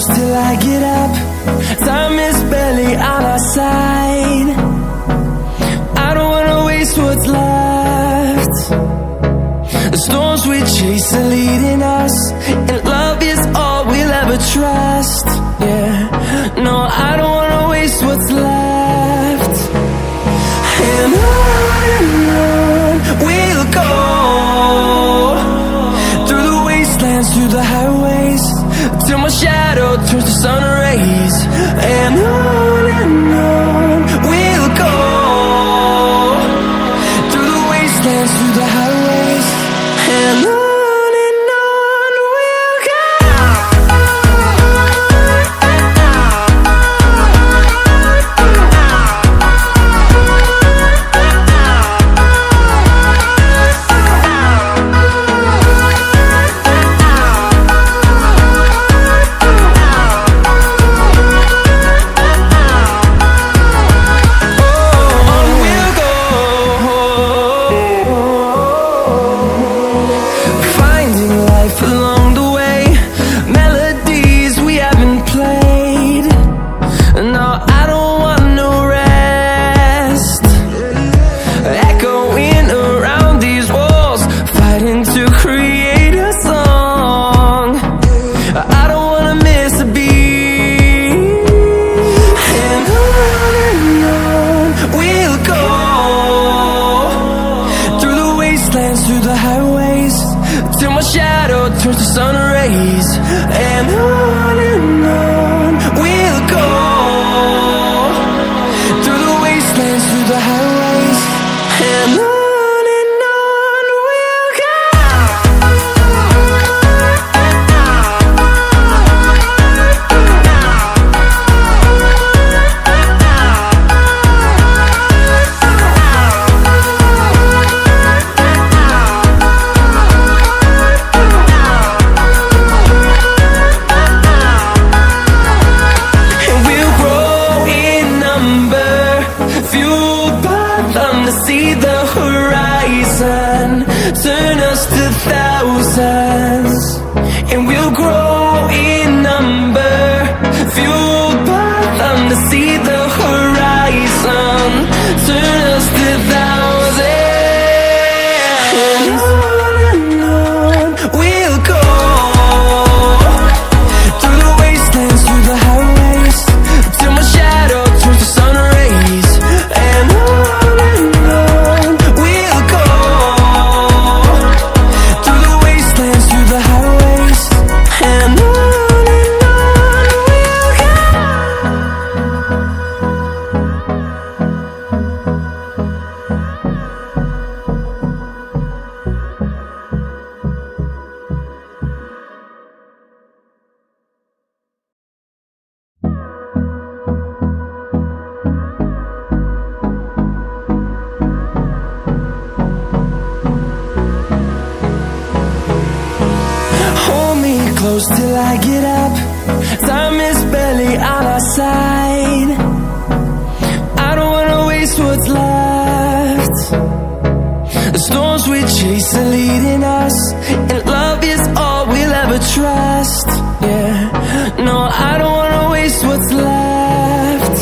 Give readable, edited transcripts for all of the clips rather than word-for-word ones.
close till I get up. Time is barely on our side. I don't wanna waste what's left. The storms we chase are leading us, and love is all we'll ever trust. Yeah, no, I don't wanna waste what's left. And on we'll go, through the wastelands, through the highways, till my shadow turns to sun rays. And on we'll go, through the wastelands, through the highways, and on we'll go. Through the highways, till my shadow turns to sun rays. And on we'll go, through the wastelands, through the highways, and on we'll go. See the horizon, turn us to thousands, and we'll grow in number, fueled by them. To see the horizon, turn us to thousands, and on we'll go, through the wastelands, through the highways, till my shadow turns to sun rays. And close till I get up. Time is barely on our side. I don't wanna waste what's left. The storms we chase are leading us, and love is all we'll ever trust. Yeah, no, I don't wanna waste what's left.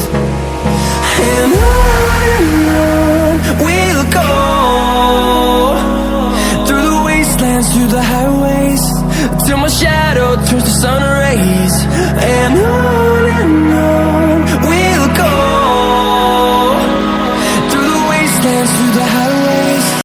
And on we'll go, through the wastelands, through the highways, till my shadow turns to sun rays. And